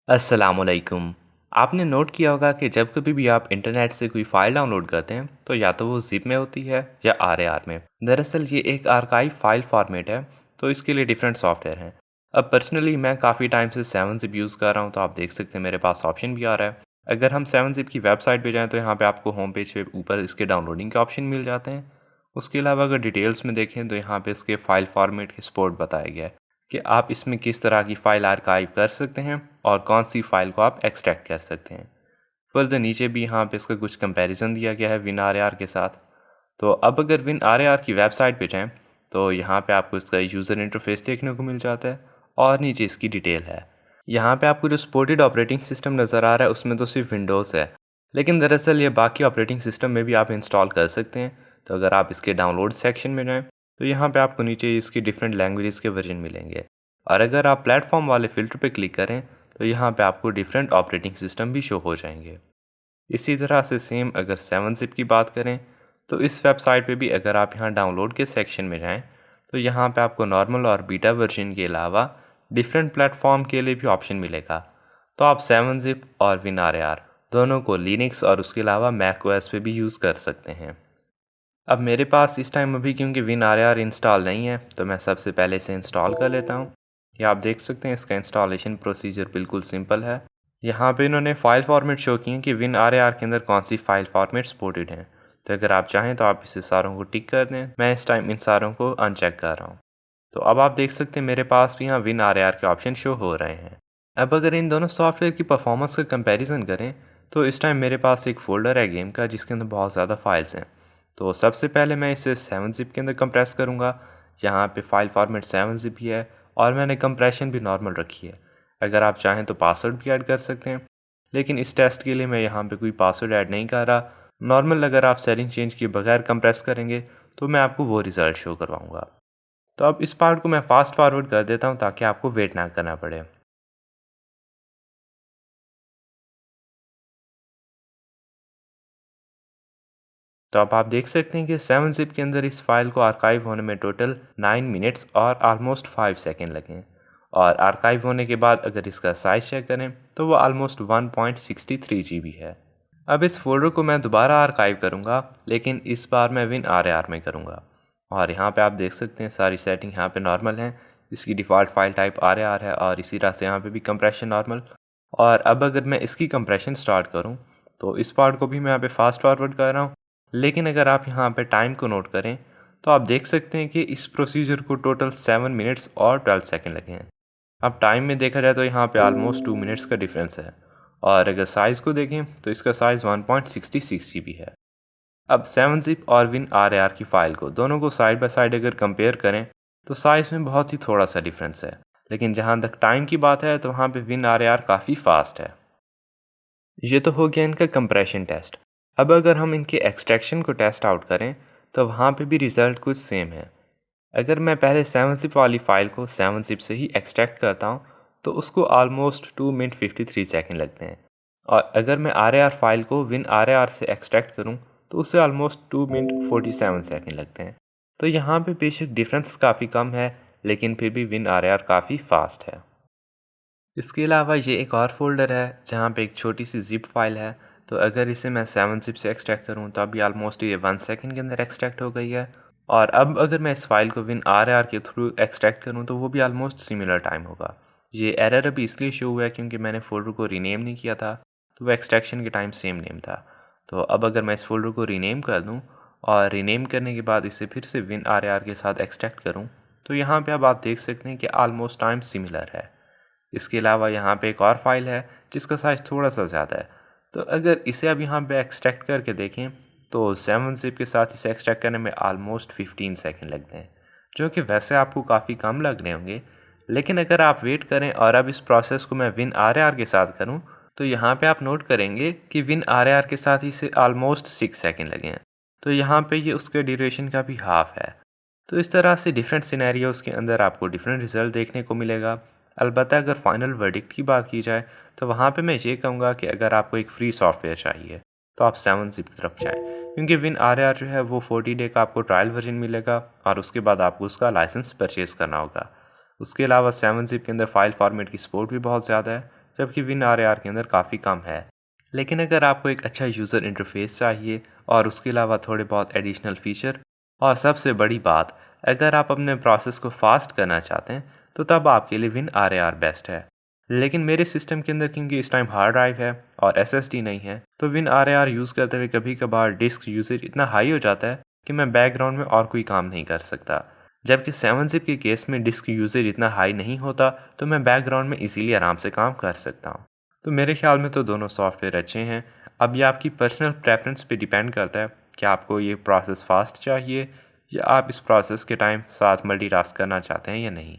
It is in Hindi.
अस्सलामुअलैकुम। आपने नोट किया होगा कि जब कभी भी आप इंटरनेट से कोई फ़ाइल डाउनलोड करते हैं तो या तो वो ज़िप में होती है या आर में। दरअसल ये एक आर्काइव फ़ाइल फॉर्मेट है, तो इसके लिए डिफरेंट सॉफ्टवेयर हैं। अब पर्सनली मैं काफ़ी टाइम से 7-ज़िप यूज़ कर रहा हूँ, तो आप देख सकते हैं मेरे पास ऑप्शन भी आ रहा है। अगर हम 7-ज़िप की वेबसाइट पे जाएँ तो यहाँ पे आपको होम पेज पे ऊपर इसके डाउनलोडिंग के ऑप्शन मिल जाते हैं। उसके अलावा अगर डिटेल्स में देखें तो यहाँ पे इसके फ़ाइल फॉर्मेट के सपोर्ट बताया गया है कि आप इसमें किस तरह की फ़ाइल आर्काइव कर सकते हैं और कौन सी फ़ाइल को आप एक्सट्रैक्ट कर सकते हैं। फर्दर नीचे भी यहाँ पे इसका कुछ कंपैरिजन दिया गया है विन आर के साथ। तो अब अगर विन आर की वेबसाइट पे जाएँ तो यहाँ पे आपको इसका यूज़र इंटरफेस देखने को मिल जाता है और नीचे इसकी डिटेल है। यहाँ पे आपको जो सपोर्टेड ऑपरेटिंग सिस्टम नज़र आ रहा है उसमें तो सिर्फ विंडोज़ है, लेकिन दरअसल ये बाकी ऑपरेटिंग सिस्टम में भी आप इंस्टॉल कर सकते हैं। तो अगर आप इसके डाउनलोड सेक्शन में जाएँ तो यहाँ पे आपको नीचे इसकी डिफरेंट लैंग्वेजेस के वर्जन मिलेंगे, और अगर आप प्लेटफॉर्म वाले फ़िल्टर पे क्लिक करें तो यहाँ पे आपको डिफरेंट ऑपरेटिंग सिस्टम भी शो हो जाएंगे। इसी तरह से सेम अगर 7-ज़िप की बात करें तो इस वेबसाइट पे भी अगर आप यहाँ डाउनलोड के सेक्शन में जाएं तो यहाँ पे आपको नॉर्मल और बीटा वर्जन के अलावा डिफरेंट प्लेटफॉर्म के लिए भी ऑप्शन मिलेगा। तो आप 7-ज़िप और WinRAR दोनों को लिनक्स और उसके अलावा मैक ओएस पे भी यूज़ कर सकते हैं। अब मेरे पास इस टाइम अभी क्योंकि WinRAR इंस्टॉल नहीं है तो मैं सबसे पहले इसे इंस्टॉल कर लेता हूँ। ये आप देख सकते हैं इसका इंस्टॉलेशन प्रोसीजर बिल्कुल सिंपल है। यहाँ पे इन्होंने फ़ाइल फॉर्मेट शो किए हैं कि WinRAR के अंदर कौन सी फ़ाइल फॉर्मेट सपोर्टेड हैं। तो अगर आप चाहें तो आप इसे सारों को टिक कर दें। मैं इस टाइम इन सारों को अनचेक कर रहा हूँ। तो अब आप देख सकते हैं मेरे पास भी यहाँ WinRAR के ऑप्शन शो हो रहे हैं। अब अगर इन दोनों सॉफ्टवेयर की परफॉर्मेंस का कंपैरिजन करें तो इस टाइम मेरे पास एक फ़ोल्डर है गेम का जिसके अंदर बहुत ज़्यादा फाइल्स हैं। तो सबसे पहले मैं इसे 7-ज़िप के अंदर कंप्रेस करूँगा। यहाँ पे फ़ाइल फॉर्मेट 7-ज़िप ही है और मैंने कंप्रेशन भी नॉर्मल रखी है। अगर आप चाहें तो पासवर्ड भी ऐड कर सकते हैं, लेकिन इस टेस्ट के लिए मैं यहाँ पे कोई पासवर्ड ऐड नहीं कर रहा। नॉर्मल अगर आप सेटिंग चेंज किए बगैर कंप्रेस करेंगे तो मैं आपको वो रिज़ल्ट शो करवाऊँगा। तो अब इस पार्ट को मैं फास्ट फॉरवर्ड कर देता हूँ ताकि आपको वेट ना करना पड़े। तो अब आप देख सकते हैं कि 7-ज़िप के अंदर इस फाइल को आर्काइव होने में टोटल 9 मिनट्स और ऑलमोस्ट 5 सेकेंड लगे। और आर्काइव होने के बाद अगर इसका साइज़ चेक करें तो वो ऑलमोस्ट 1.63 GB है। अब इस फोल्डर को मैं दोबारा आर्काइव करूँगा, लेकिन इस बार मैं WinRAR में करूँगा। और यहाँ पे आप देख सकते हैं सारी सेटिंग यहाँ पे नॉर्मल है। इसकी डिफ़ॉल्ट फाइल टाइप RAR है और इसी तरह से यहाँ पे भी कंप्रेशन नॉर्मल। और अब अगर मैं इसकी कंप्रेशन स्टार्ट करूँ तो इस पार्ट को भी मैं यहाँ पे फास्ट फॉरवर्ड कर रहा हूँ, लेकिन अगर आप यहाँ पे टाइम को नोट करें तो आप देख सकते हैं कि इस प्रोसीजर को टोटल 7 मिनट्स और 12 सेकंड लगे हैं। अब टाइम में देखा जाए तो यहाँ पे ऑलमोस्ट 2 मिनट्स का डिफरेंस है। और अगर साइज़ को देखें तो इसका साइज़ 1.66 GB है। अब 7-ज़िप और WinRAR की फ़ाइल को दोनों को साइड बाय साइड अगर कंपेयर करें तो साइज़ में बहुत ही थोड़ा सा डिफरेंस है, लेकिन जहाँ तक टाइम की बात है तो वहाँ पे WinRAR काफ़ी फास्ट है। ये तो हो गया इनका कंप्रेशन टेस्ट। अब अगर हम इनके एक्सट्रैक्शन को टेस्ट आउट करें तो वहाँ पे भी रिज़ल्ट कुछ सेम है। अगर मैं पहले 7-ज़िप वाली फ़ाइल को 7-ज़िप से ही एक्सट्रैक्ट करता हूँ तो उसको ऑलमोस्ट 2 मिनट 53 सेकंड लगते हैं। और अगर मैं RAR फ़ाइल को WinRAR से एक्सट्रैक्ट करूँ तो उससे ऑलमोस्ट 2 मिनट 47 सेकंड लगते हैं। तो यहाँ पे बेशक डिफरेंस काफ़ी कम है, लेकिन फिर भी WinRAR काफ़ी फास्ट है। इसके अलावा ये एक और फ़ोल्डर है जहाँ पे एक छोटी सी ज़िप फाइल है। तो अगर इसे मैं 7-ज़िप से एक्सट्रैक्ट करूँ तो अभी ऑलमोस्ट ये 1 सेकंड के अंदर एक्सट्रैक्ट हो गई है। और अब अगर मैं इस फाइल को WinRAR के थ्रू एक्सट्रैक्ट करूँ तो वो भी ऑलमोस्ट सिमिलर टाइम होगा। ये एरर अभी इसलिए शो हुआ है क्योंकि मैंने फ़ोल्डर को रीनेम नहीं किया था, तो वो एक्सट्रैक्शन के टाइम सेम नेम था। तो अब अगर मैं इस फ़ोल्डर को रीनेम कर दूँ और रीनेम करने के बाद इसे फिर से WinRAR के साथ एक्सट्रैक्ट करूँ तो यहाँ पे अब आप देख सकते हैं कि ऑलमोस्ट टाइम सिमिलर है। इसके अलावा यहाँ पे एक और फाइल है जिसका साइज़ थोड़ा सा ज़्यादा है। तो अगर इसे अब यहाँ पे एक्सट्रैक्ट करके देखें तो 7-ज़िप के साथ इसे एक्सट्रैक्ट करने में ऑलमोस्ट 15 सेकंड लगते हैं, जो कि वैसे आपको काफ़ी कम लग रहे होंगे। लेकिन अगर आप वेट करें और अब इस प्रोसेस को मैं WinRAR के साथ करूँ तो यहाँ पे आप नोट करेंगे कि WinRAR के साथ इसे ऑलमोस्ट 6 सेकंड लगे हैं। तो यहाँ पे ये उसके ड्यूरेशन का भी हाफ है। तो इस तरह से डिफरेंट सिनेरियोज़ के अंदर आपको डिफरेंट रिज़ल्ट देखने को मिलेगा। अलबत्ता अगर फाइनल वर्डिक्ट की बात की जाए तो वहाँ पे मैं ये कहूँगा कि अगर आपको एक फ्री सॉफ्टवेयर चाहिए तो आप 7-ज़िप की तरफ जाएँ, क्योंकि WinRAR जो है वो 40 डे का आपको ट्रायल वर्जन मिलेगा और उसके बाद आपको उसका लाइसेंस परचेज़ करना होगा। उसके अलावा 7-ज़िप के अंदर फाइल फॉर्मेट की सपोर्ट भी बहुत ज़्यादा है, जबकि WinRAR के अंदर काफ़ी कम है। लेकिन अगर आपको एक अच्छा यूज़र इंटरफेस चाहिए और उसके अलावा थोड़े बहुत एडिशनल फीचर, और सबसे बड़ी बात, अगर आप अपने प्रोसेस को फास्ट करना चाहते हैं, तो तब आपके लिए WinRAR बेस्ट है। लेकिन मेरे सिस्टम के अंदर क्योंकि इस टाइम हार्ड ड्राइव है और SSD नहीं है, तो WinRAR यूज़ करते हुए कभी कभार डिस्क यूसेज इतना हाई हो जाता है कि मैं बैकग्राउंड में और कोई काम नहीं कर सकता। जबकि 7-zip के केस में डिस्क यूसेज इतना हाई नहीं होता, तो मैं बैकग्राउंड में इजीली आराम से काम कर सकता हूँ। तो मेरे ख्याल में तो दोनों सॉफ्टवेयर अच्छे हैं। अब ये आपकी पर्सनल प्रेफरेंस पे डिपेंड करता है कि आपको ये प्रोसेस फास्ट चाहिए या आप इस प्रोसेस के टाइम साथ मल्टीटास्क करना चाहते हैं या नहीं।